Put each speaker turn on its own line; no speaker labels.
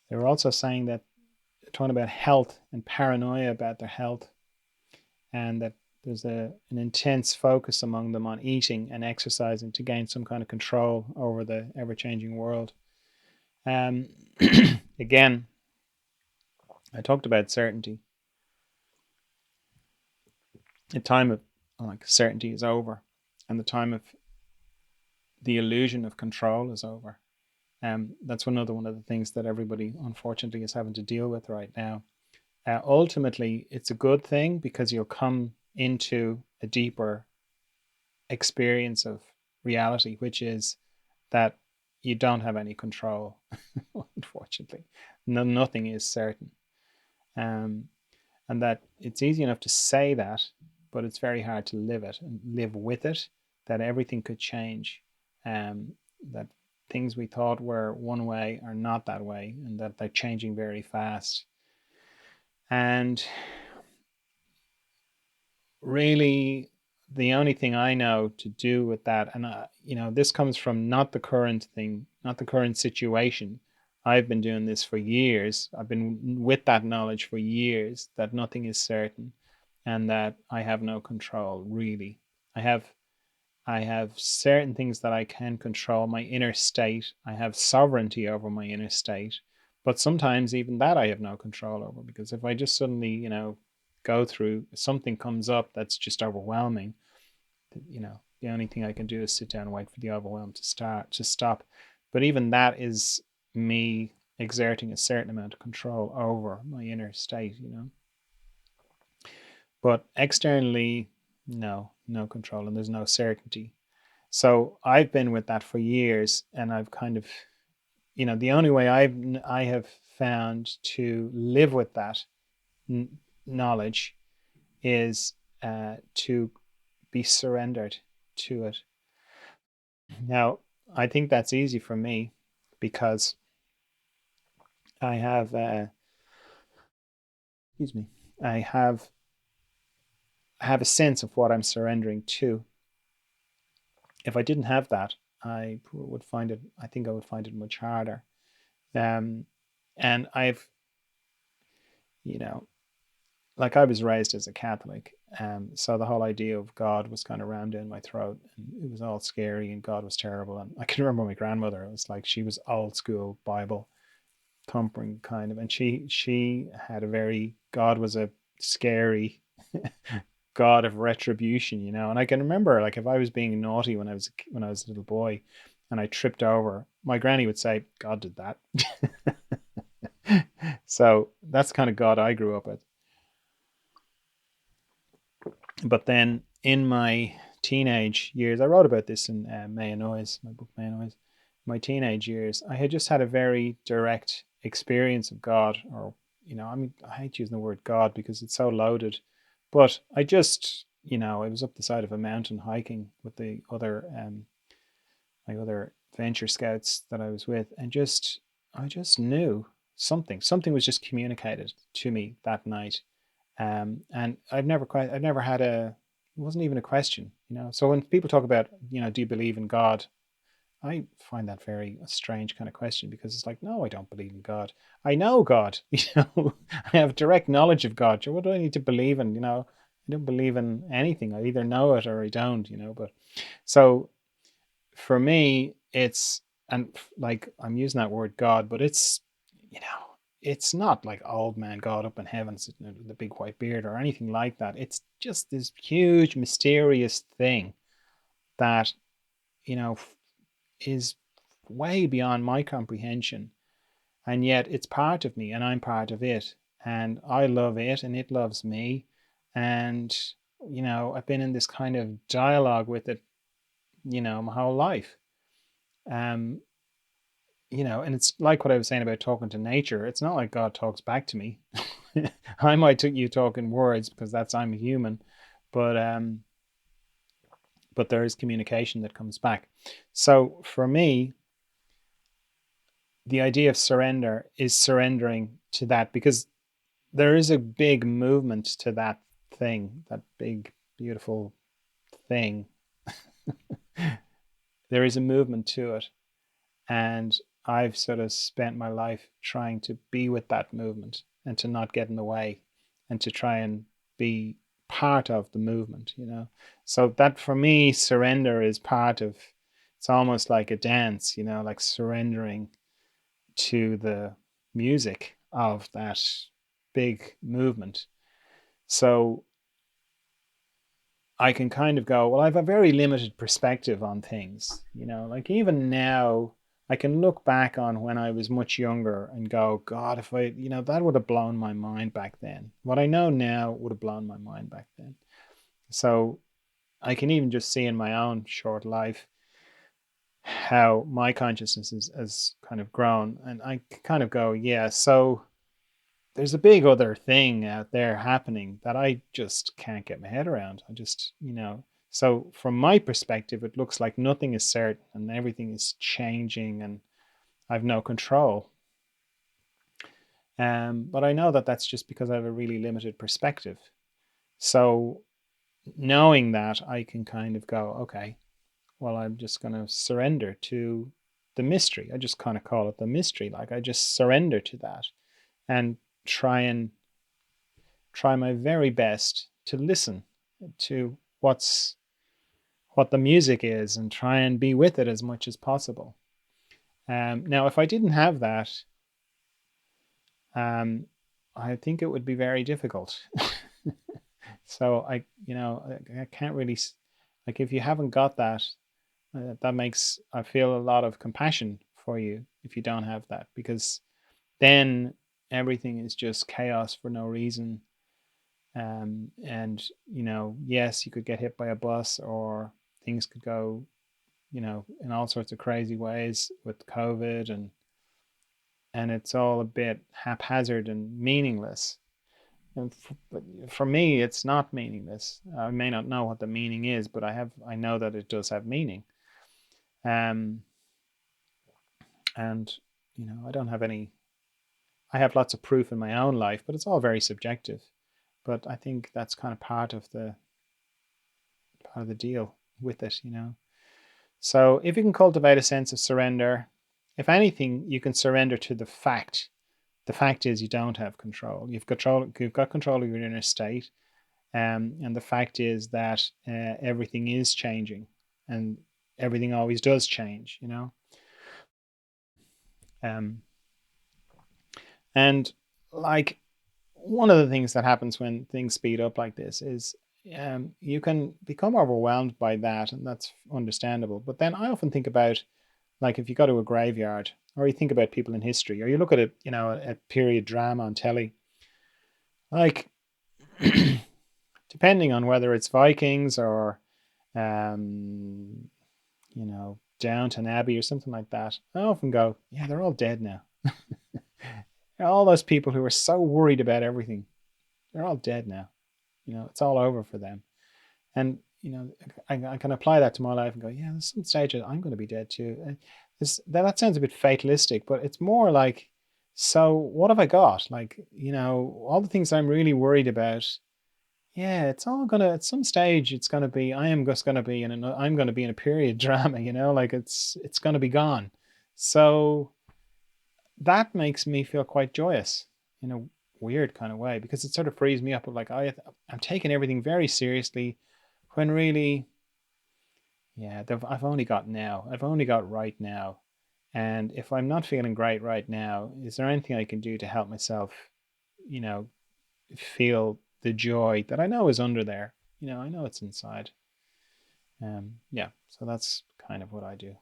They were also saying that, talking about health and paranoia about their health, and that there's an intense focus among them on eating and exercising to gain some kind of control over the ever changing world. Um, Again, I talked about certainty. The time of like certainty is over, and the time of the illusion of control is over. That's another one of the things that everybody, unfortunately, is having to deal with right now. Ultimately, it's a good thing because you'll come into a deeper experience of reality, which is that you don't have any control, unfortunately. No, nothing is certain. Um, and that it's easy enough to say that, but it's very hard to live it and live with it, that everything could change, that things we thought were one way are not that way, and that they're changing very fast. And really, the only thing I know to do with that, and this comes from not the current thing, not the current situation. I've been doing this for years. I've been with that knowledge for years that nothing is certain and that I have no control, really. I have I have certain things that I can control, my inner state. I have sovereignty over my inner state. But sometimes even that I have no control over, because if I just suddenly, go through something comes up that's just overwhelming, the only thing I can do is sit down and wait for the overwhelm to stop. But even that is me exerting a certain amount of control over my inner state. But externally, no control, and there's no certainty. So I've been with that for years, and I've kind of, the only way I have found to live with that knowledge is to be surrendered to it. Now, I think that's easy for me because I have, excuse me, I have a sense of what I'm surrendering to. If I didn't have that, I think I would find it much harder. Um, and I've, you know, like I was raised as a Catholic, so the whole idea of God was kind of rammed down my throat, and it was all scary, and God was terrible. And I can remember my grandmother; it was like she was old school Bible thumping kind of, and she had a very God was a scary God of retribution. And I can remember, like, if I was being naughty when I was a little boy, and I tripped over, my granny would say, "God did that." So that's the kind of God I grew up with. But then in my teenage years, I wrote about this in Maya Noise, my book Maya Noise. My teenage years, I had just had a very direct experience of God, or I mean, I hate using the word God because it's so loaded, but I just, I was up the side of a mountain hiking with the other, my other venture scouts that I was with, and I just knew something was just communicated to me that night, and I've never had it wasn't even a question. So when people talk about, do you believe in God? I find that very a strange kind of question, because it's like, no, I don't believe in God. I know God, I have direct knowledge of God. So what do I need to believe in? I don't believe in anything. I either know it or I don't. But so for me, and like I'm using that word God, but you know, it's not like old man God up in heaven sitting with the big white beard or anything like that. It's just this huge, mysterious thing that, you know, is way beyond my comprehension. And yet it's part of me and I'm part of it. And I love it and it loves me. And, I've been in this kind of dialogue with it, my whole life. Um, and it's like what I was saying about talking to nature. It's not like God talks back to me. I might you talk in words because I'm a human, but there is communication that comes back. So for me, the idea of surrender is surrendering to that, because there is a big movement to that thing, that big beautiful thing. There is a movement to it, and I've sort of spent my life trying to be with that movement and to not get in the way and to try and be part of the movement, you know. So that for me, surrender is part of, it's almost like a dance, you know, like surrendering to the music of that big movement. So I can kind of go, well, I have a very limited perspective on things, you know, like even now I can look back on when I was much younger and go, God, if I, you know, that would have blown my mind back then. What I know now would have blown my mind back then. So I can even just see in my own short life how my consciousness has kind of grown. And I kind of go, yeah, so there's a big other thing out there happening that I just can't get my head around. I just, you know, so from my perspective, it looks like nothing is certain and everything is changing and I've no control. But I know that that's just because I have a really limited perspective. So knowing that, I can kind of go, okay, well, I'm just going to surrender to the mystery. I just kind of call it the mystery. Like I just surrender to that and try and try my very best to listen to what the music is and try and be with it as much as possible. Now, if I didn't have that, um, I think it would be very difficult. So you know, I can't really like if you haven't got that, that makes I feel a lot of compassion for you if you don't have that because then everything is just chaos for no reason. And you know, yes, you could get hit by a bus or things could go, you know, in all sorts of crazy ways with COVID and it's all a bit haphazard and meaningless. And but for me, it's not meaningless. I may not know what the meaning is, but I know that it does have meaning. Um, and you know, I don't have any. I have lots of proof in my own life, but it's all very subjective. But I think that's kind of part of the deal with it, you know. So if you can cultivate a sense of surrender, if anything, you can surrender to the fact. The fact is you don't have control. You've got control of your inner state. And the fact is that everything is changing and everything always does change, you know. Um, and like one of the things that happens when things speed up like this is you can become overwhelmed by that, and that's understandable. But then I often think about like if you go to a graveyard or you think about people in history or you look at it, you know, a period drama on telly, like depending on whether it's Vikings or um, you know, Downton Abbey or something like that, I often go, yeah, they're all dead now. All those people who were so worried about everything, they're all dead now. You know, it's all over for them. And, you know, I can apply that to my life and go, yeah, there's some stage I'm going to be dead too. And that sounds a bit fatalistic, but it's more like, so what have I got? Like, you know, all the things I'm really worried about, yeah, it's all gonna at some stage it's gonna be I am just gonna be I'm gonna be in a period drama, you know, like it's gonna be gone. So that makes me feel quite joyous in a weird kind of way because it sort of frees me up of like I'm taking everything very seriously when really, yeah, I've only got now. I've only got right now. And if I'm not feeling great right now, is there anything I can do to help myself, you know, feel the joy that I know is under there? You know, I know it's inside. Yeah, so that's kind of what I do.